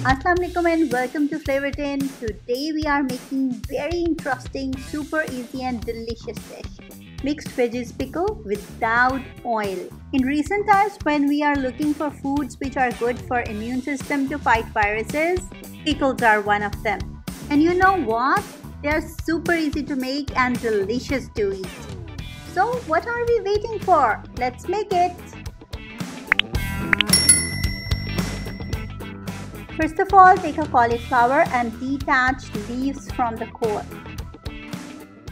Assalamu alaikum and welcome to Flavor Tin. Today we are making very interesting, super easy and delicious dish. Mixed veggies pickle without oil. In recent times when we are looking for foods which are good for immune system to fight viruses, pickles are one of them. And you know what? They are super easy to make and delicious to eat. So what are we waiting for? Let's make it! First of all, take a cauliflower and detach leaves from the core.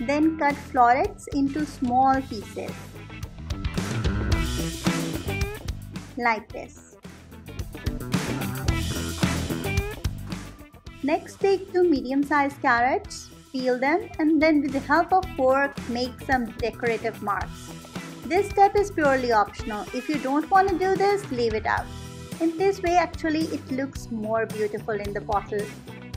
Then cut florets into small pieces, like this. Next, take 2 medium-sized carrots, peel them, and then with the help of fork, make some decorative marks. This step is purely optional. If you don't want to do this, leave it out. In this way, actually, it looks more beautiful in the bottle.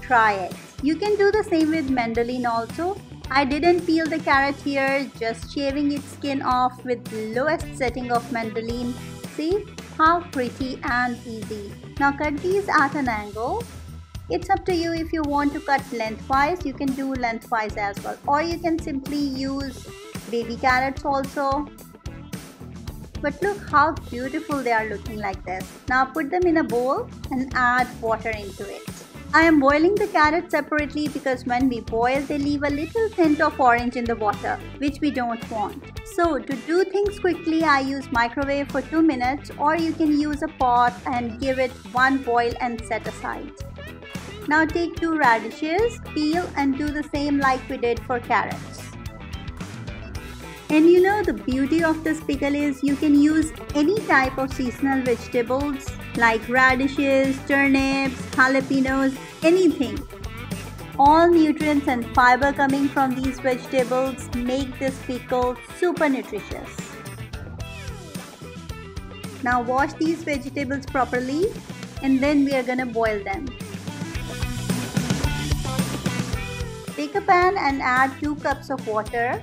Try it. You can do the same with mandarin also. I didn't peel the carrot here, just shaving its skin off with lowest setting of mandarin. See how pretty and easy. Now cut these at an angle. It's up to you. If you want to cut lengthwise, you can do lengthwise as well. Or you can simply use baby carrots also. But look how beautiful they are looking like this. Now put them in a bowl and add water into it. I am boiling the carrots separately because when we boil, they leave a little tint of orange in the water, which we don't want. So to do things quickly, I use microwave for 2 minutes, or you can use a pot and give it one boil and set aside. Now take 2 radishes, peel and do the same like we did for carrots. And you know the beauty of this pickle is you can use any type of seasonal vegetables like radishes, turnips, jalapenos, anything. All nutrients and fiber coming from these vegetables make this pickle super nutritious. Now wash these vegetables properly and then we are gonna boil them. Take a pan and add 2 cups of water.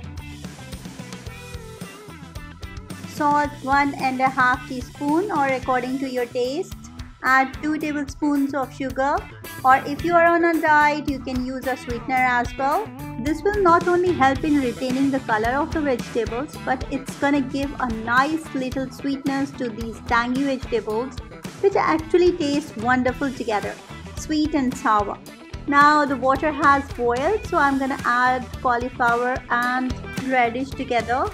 Salt 1½ teaspoon or according to your taste. Add 2 tablespoons of sugar, or if you are on a diet you can use a sweetener as well. This will not only help in retaining the color of the vegetables, but it's gonna give a nice little sweetness to these tangy vegetables which actually taste wonderful together, sweet and sour. Now the water has boiled, so I'm gonna add cauliflower and radish together.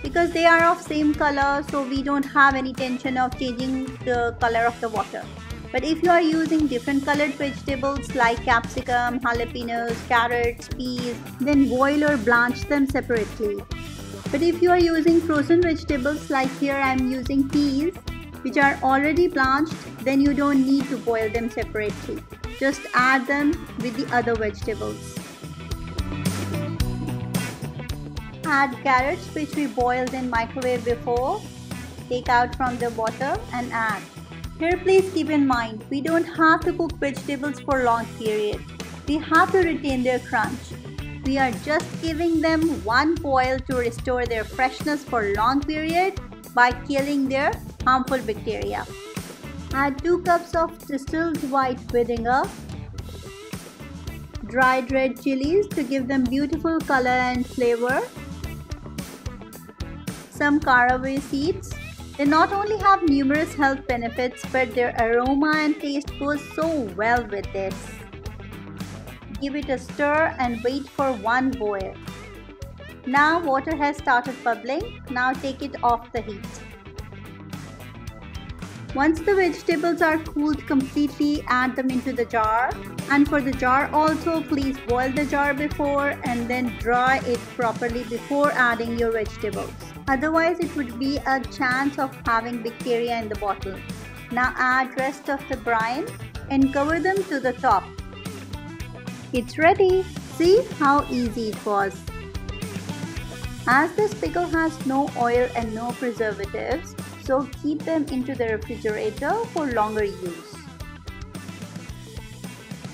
Because they are of same color, so we don't have any tension of changing the color of the water. But if you are using different colored vegetables like capsicum, jalapenos, carrots, peas, then boil or blanch them separately. But if you are using frozen vegetables like here I am using peas which are already blanched, then you don't need to boil them separately. Just add them with the other vegetables. Add carrots which we boiled in microwave before. Take out from the water and add. Here please keep in mind, we don't have to cook vegetables for long period. We have to retain their crunch. We are just giving them one boil to restore their freshness for long period by killing their harmful bacteria. Add 2 cups of distilled white vinegar. Dried red chilies to give them beautiful color and flavor. Some caraway seeds. They not only have numerous health benefits, but their aroma and taste goes so well with this. Give it a stir and wait for one boil. Now water has started bubbling. Now take it off the heat. Once the vegetables are cooled completely, add them into the jar. And for the jar also, please boil the jar before and then dry it properly before adding your vegetables. Otherwise, it would be a chance of having bacteria in the bottle. Now add rest of the brine and cover them to the top. It's ready. See how easy it was. As this pickle has no oil and no preservatives, so keep them into the refrigerator for longer use.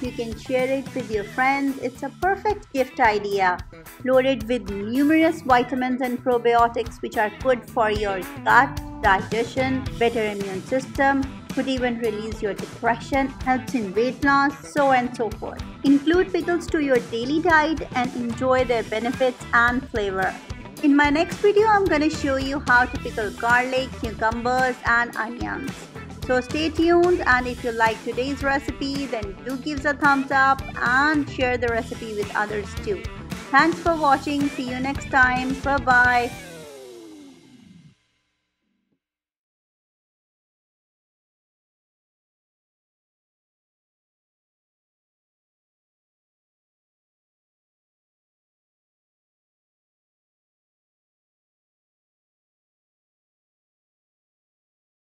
You can share it with your friends. It's a perfect gift idea, loaded with numerous vitamins and probiotics which are good for your gut, digestion, better immune system, could even release your depression, helps in weight loss, so and so forth. Include pickles to your daily diet and enjoy their benefits and flavor. In my next video, I'm going to show you how to pickle garlic, cucumbers and onions. So stay tuned, and if you like today's recipe, then do give us a thumbs up and share the recipe with others too. Thanks for watching. See you next time. Bye bye.